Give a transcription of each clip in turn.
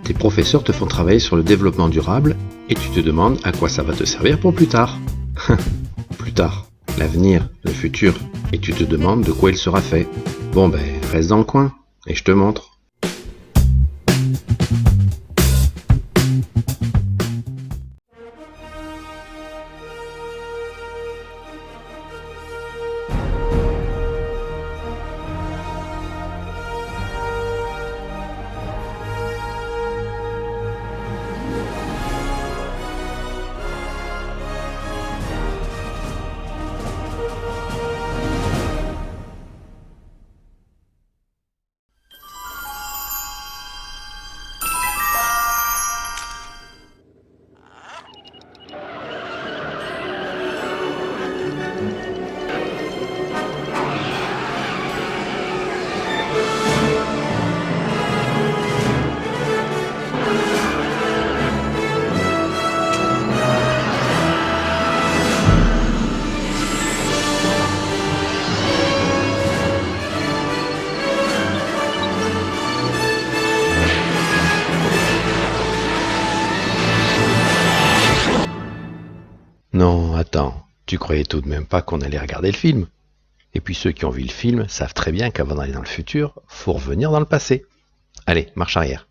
Tes professeurs te font travailler sur le développement durable et tu te demandes à quoi ça va te servir pour plus tard. Plus tard, l'avenir, le futur, et tu te demandes de quoi il sera fait. Bon reste dans le coin et je te montre. Non, attends, tu croyais tout de même pas qu'on allait regarder le film? Et puis ceux qui ont vu le film savent très bien qu'avant d'aller dans le futur, faut revenir dans le passé. Allez, marche arrière.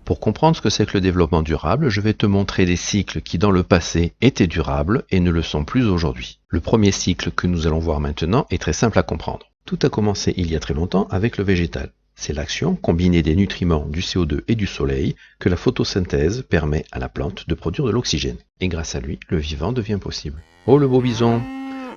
Pour comprendre ce que c'est que le développement durable, je vais te montrer des cycles qui dans le passé étaient durables et ne le sont plus aujourd'hui. Le premier cycle que nous allons voir maintenant est très simple à comprendre. Tout a commencé il y a très longtemps avec le végétal. C'est l'action combinée des nutriments, du CO2 et du soleil que la photosynthèse permet à la plante de produire de l'oxygène. Et grâce à lui, le vivant devient possible. Oh le beau bison!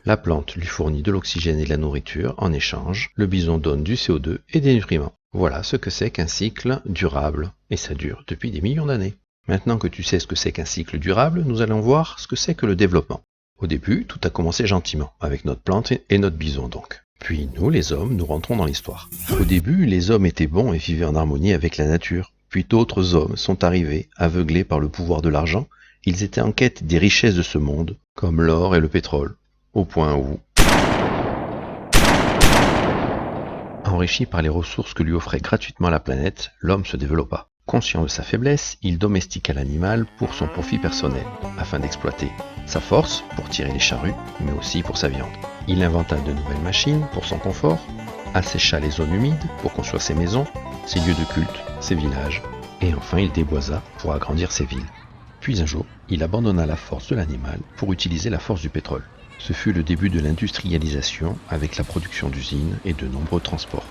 La plante lui fournit de l'oxygène et de la nourriture. En échange, le bison donne du CO2 et des nutriments. Voilà ce que c'est qu'un cycle durable, et ça dure depuis des millions d'années. Maintenant que tu sais ce que c'est qu'un cycle durable, nous allons voir ce que c'est que le développement. Au début, tout a commencé gentiment, avec notre plante et notre bison donc. Puis nous, les hommes, nous rentrons dans l'histoire. Au début, les hommes étaient bons et vivaient en harmonie avec la nature. Puis d'autres hommes sont arrivés, aveuglés par le pouvoir de l'argent. Ils étaient en quête des richesses de ce monde, comme l'or et le pétrole, au point où... Enrichi par les ressources que lui offrait gratuitement la planète, l'homme se développa. Conscient de sa faiblesse, il domestiqua l'animal pour son profit personnel, afin d'exploiter sa force pour tirer les charrues, mais aussi pour sa viande. Il inventa de nouvelles machines pour son confort, assécha les zones humides pour construire ses maisons, ses lieux de culte, ses villages, et enfin il déboisa pour agrandir ses villes. Puis un jour, il abandonna la force de l'animal pour utiliser la force du pétrole. Ce fut le début de l'industrialisation avec la production d'usines et de nombreux transports,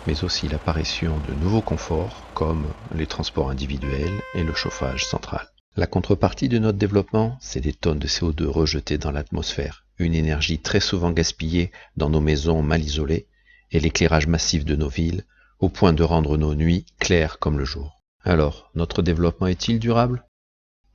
mais aussi l'apparition de nouveaux conforts comme les transports individuels et le chauffage central. La contrepartie de notre développement, c'est des tonnes de CO2 rejetées dans l'atmosphère, une énergie très souvent gaspillée dans nos maisons mal isolées et l'éclairage massif de nos villes au point de rendre nos nuits claires comme le jour. Alors, notre développement est-il durable?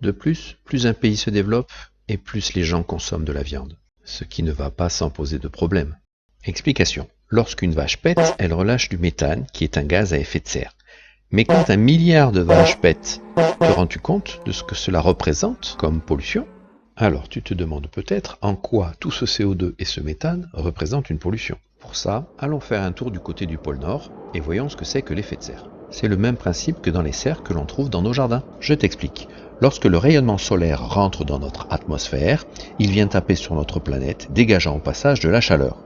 De plus un pays se développe, et plus les gens consomment de la viande, ce qui ne va pas sans poser de problème. Explication. Lorsqu'une vache pète, elle relâche du méthane, qui est un gaz à effet de serre. Mais quand 1 milliard de vaches pètent, te rends-tu compte de ce que cela représente comme pollution? Alors tu te demandes peut-être en quoi tout ce CO2 et ce méthane représentent une pollution. Pour ça, allons faire un tour du côté du pôle Nord et voyons ce que c'est que l'effet de serre. C'est le même principe que dans les serres que l'on trouve dans nos jardins. Je t'explique. Lorsque le rayonnement solaire rentre dans notre atmosphère, il vient taper sur notre planète, dégageant au passage de la chaleur.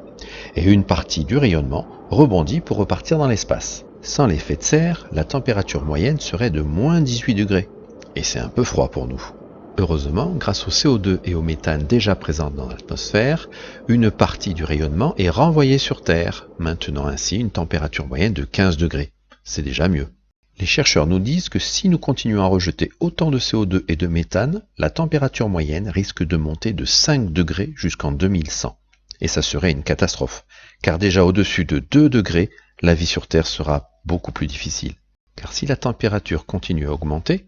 Et une partie du rayonnement rebondit pour repartir dans l'espace. Sans l'effet de serre, la température moyenne serait de moins 18 degrés. Et c'est un peu froid pour nous. Heureusement, grâce au CO2 et au méthane déjà présents dans l'atmosphère, une partie du rayonnement est renvoyée sur Terre, maintenant ainsi une température moyenne de 15 degrés. C'est déjà mieux. Les chercheurs nous disent que si nous continuons à rejeter autant de CO2 et de méthane, la température moyenne risque de monter de 5 degrés jusqu'en 2100. Et ça serait une catastrophe, car déjà au-dessus de 2 degrés, la vie sur Terre sera beaucoup plus difficile. Car si la température continue à augmenter,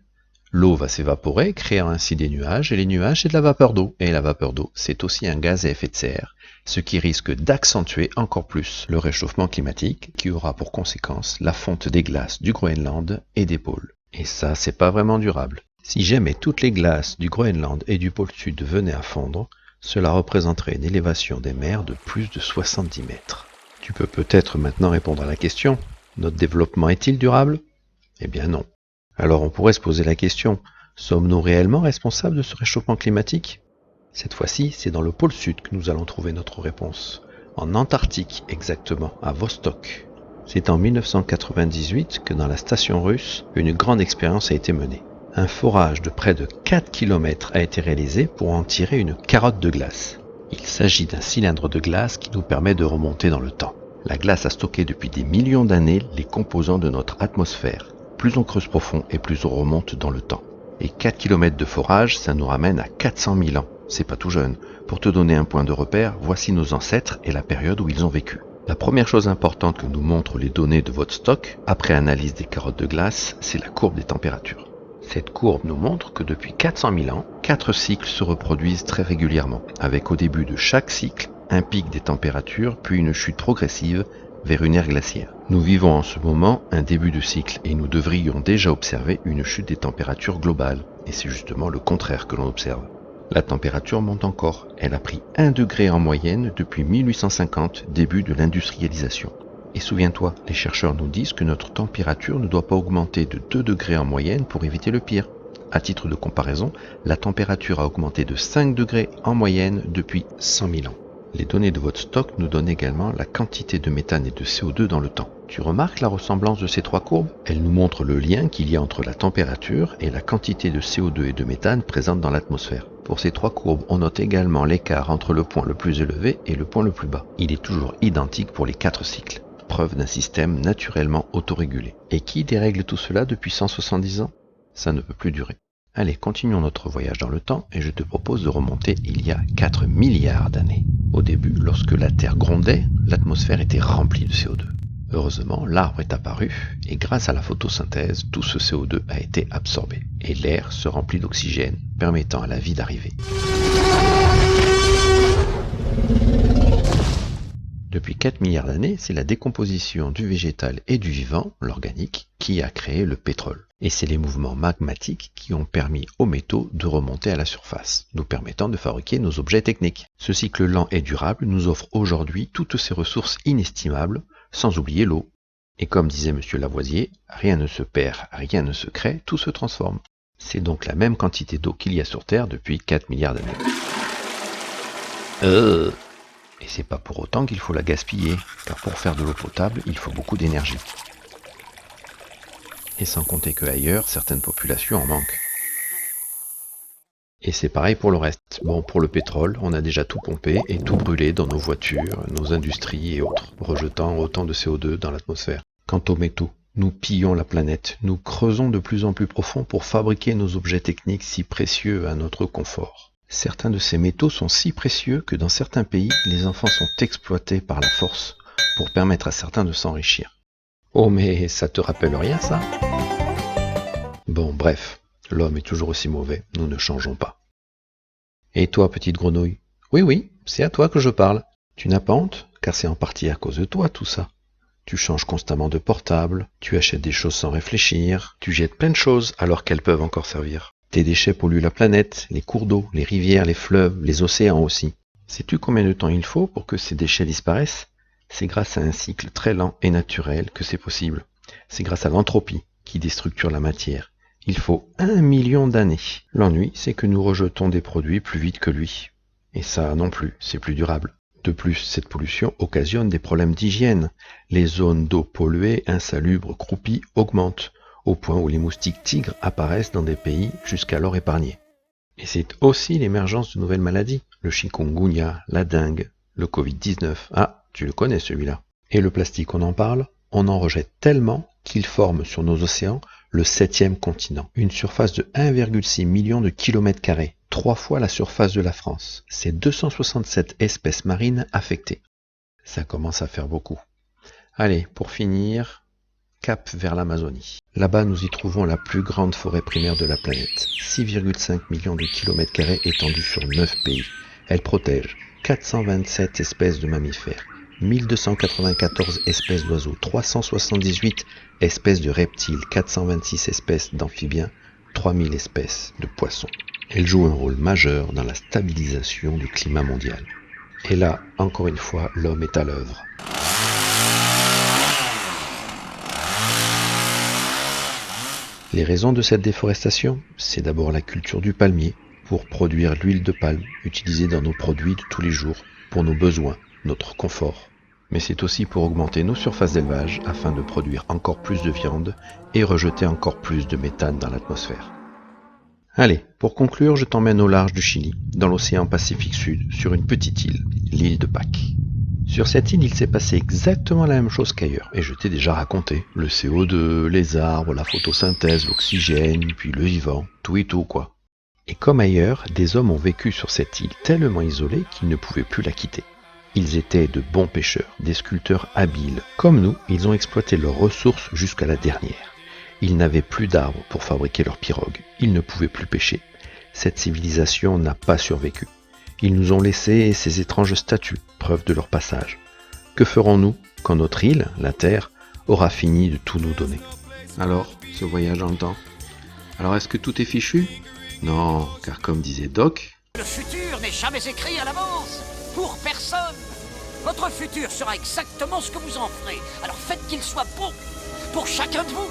L'eau va s'évaporer, créant ainsi des nuages, et les nuages, c'est de la vapeur d'eau. Et la vapeur d'eau, c'est aussi un gaz à effet de serre, ce qui risque d'accentuer encore plus le réchauffement climatique, qui aura pour conséquence la fonte des glaces du Groenland et des pôles. Et ça, c'est pas vraiment durable. Si jamais toutes les glaces du Groenland et du pôle sud venaient à fondre, cela représenterait une élévation des mers de plus de 70 mètres. Tu peux peut-être maintenant répondre à la question, notre développement est-il durable ? Eh bien non. Alors on pourrait se poser la question, sommes-nous réellement responsables de ce réchauffement climatique ? Cette fois-ci, c'est dans le pôle sud que nous allons trouver notre réponse. En Antarctique exactement, à Vostok. C'est en 1998 que dans la station russe, une grande expérience a été menée. Un forage de près de 4 km a été réalisé pour en tirer une carotte de glace. Il s'agit d'un cylindre de glace qui nous permet de remonter dans le temps. La glace a stocké depuis des millions d'années les composants de notre atmosphère. Plus on creuse profond et plus on remonte dans le temps. Et 4 km de forage, ça nous ramène à 400 000 ans. C'est pas tout jeune. Pour te donner un point de repère, voici nos ancêtres et la période où ils ont vécu. La première chose importante que nous montrent les données de Vostok, après analyse des carottes de glace, c'est la courbe des températures. Cette courbe nous montre que depuis 400 000 ans, 4 cycles se reproduisent très régulièrement, avec au début de chaque cycle un pic des températures, puis une chute progressive vers une ère glaciaire. Nous vivons en ce moment un début de cycle et nous devrions déjà observer une chute des températures globales. Et c'est justement le contraire que l'on observe. La température monte encore. Elle a pris 1 degré en moyenne depuis 1850, début de l'industrialisation. Et souviens-toi, les chercheurs nous disent que notre température ne doit pas augmenter de 2 degrés en moyenne pour éviter le pire. À titre de comparaison, la température a augmenté de 5 degrés en moyenne depuis 100 000 ans. Les données de Vostok nous donnent également la quantité de méthane et de CO2 dans le temps. Tu remarques la ressemblance de ces 3 courbes ? Elles nous montrent le lien qu'il y a entre la température et la quantité de CO2 et de méthane présente dans l'atmosphère. Pour ces 3 courbes, on note également l'écart entre le point le plus élevé et le point le plus bas. Il est toujours identique pour les 4 cycles, preuve d'un système naturellement autorégulé. Et qui dérègle tout cela depuis 170 ans ? Ça ne peut plus durer. Allez, continuons notre voyage dans le temps et je te propose de remonter il y a 4 milliards d'années. Au début, lorsque la Terre grondait, l'atmosphère était remplie de CO2. Heureusement, l'arbre est apparu et grâce à la photosynthèse, tout ce CO2 a été absorbé et l'air se remplit d'oxygène, permettant à la vie d'arriver. Depuis 4 milliards d'années, c'est la décomposition du végétal et du vivant, l'organique, qui a créé le pétrole. Et c'est les mouvements magmatiques qui ont permis aux métaux de remonter à la surface, nous permettant de fabriquer nos objets techniques. Ce cycle lent et durable nous offre aujourd'hui toutes ces ressources inestimables, sans oublier l'eau. Et comme disait M. Lavoisier, rien ne se perd, rien ne se crée, tout se transforme. C'est donc la même quantité d'eau qu'il y a sur Terre depuis 4 milliards d'années. Et c'est pas pour autant qu'il faut la gaspiller, car pour faire de l'eau potable, il faut beaucoup d'énergie. Et sans compter que ailleurs, certaines populations en manquent. Et c'est pareil pour le reste. Bon, pour le pétrole, on a déjà tout pompé et tout brûlé dans nos voitures, nos industries et autres, rejetant autant de CO2 dans l'atmosphère. Quant aux métaux, nous pillons la planète, nous creusons de plus en plus profond pour fabriquer nos objets techniques si précieux à notre confort. Certains de ces métaux sont si précieux que dans certains pays, les enfants sont exploités par la force pour permettre à certains de s'enrichir. Oh mais ça te rappelle rien ça ? Bon bref, l'homme est toujours aussi mauvais, nous ne changeons pas. Et toi petite grenouille ? Oui, c'est à toi que je parle. Tu n'as pas honte ? Car c'est en partie à cause de toi tout ça. Tu changes constamment de portable, tu achètes des choses sans réfléchir, tu jettes plein de choses alors qu'elles peuvent encore servir. Tes déchets polluent la planète, les cours d'eau, les rivières, les fleuves, les océans aussi. Sais-tu combien de temps il faut pour que ces déchets disparaissent ? C'est grâce à un cycle très lent et naturel que c'est possible. C'est grâce à l'entropie qui déstructure la matière. Il faut 1 million d'années. L'ennui, c'est que nous rejetons des produits plus vite que lui. Et ça non plus, c'est plus durable. De plus, cette pollution occasionne des problèmes d'hygiène. Les zones d'eau polluées, insalubres, croupies augmentent, au point où les moustiques tigres apparaissent dans des pays jusqu'alors épargnés. Et c'est aussi l'émergence de nouvelles maladies, le chikungunya, la dengue, le Covid-19. Ah, tu le connais celui-là. Et le plastique, on en parle ? On en rejette tellement qu'il forme sur nos océans le 7e continent, une surface de 1,6 million de kilomètres carrés, 3 fois la surface de la France. C'est 267 espèces marines affectées. Ça commence à faire beaucoup. Allez, pour finir, cap vers l'Amazonie. Là-bas, nous y trouvons la plus grande forêt primaire de la planète, 6,5 millions de kilomètres carrés étendus sur 9 pays. Elle protège 427 espèces de mammifères, 1294 espèces d'oiseaux, 378 espèces de reptiles, 426 espèces d'amphibiens, 3000 espèces de poissons. Elle joue un rôle majeur dans la stabilisation du climat mondial. Et là, encore une fois, l'homme est à l'œuvre. Les raisons de cette déforestation, c'est d'abord la culture du palmier pour produire l'huile de palme utilisée dans nos produits de tous les jours pour nos besoins, notre confort. Mais c'est aussi pour augmenter nos surfaces d'élevage afin de produire encore plus de viande et rejeter encore plus de méthane dans l'atmosphère. Allez, pour conclure, je t'emmène au large du Chili, dans l'océan Pacifique Sud, sur une petite île, l'île de Pâques. Sur cette île, il s'est passé exactement la même chose qu'ailleurs, et je t'ai déjà raconté. Le CO2, les arbres, la photosynthèse, l'oxygène, puis le vivant, tout et tout quoi. Et comme ailleurs, des hommes ont vécu sur cette île tellement isolée qu'ils ne pouvaient plus la quitter. Ils étaient de bons pêcheurs, des sculpteurs habiles. Comme nous, ils ont exploité leurs ressources jusqu'à la dernière. Ils n'avaient plus d'arbres pour fabriquer leurs pirogues, ils ne pouvaient plus pêcher. Cette civilisation n'a pas survécu. Ils nous ont laissé ces étranges statues, preuve de leur passage. Que ferons-nous quand notre île, la Terre, aura fini de tout nous donner? Alors, ce voyage dans le temps? Alors est-ce que tout est fichu? Non, car comme disait Doc... Le futur n'est jamais écrit à l'avance, pour personne. Votre futur sera exactement ce que vous en ferez, alors faites qu'il soit beau, pour chacun de vous.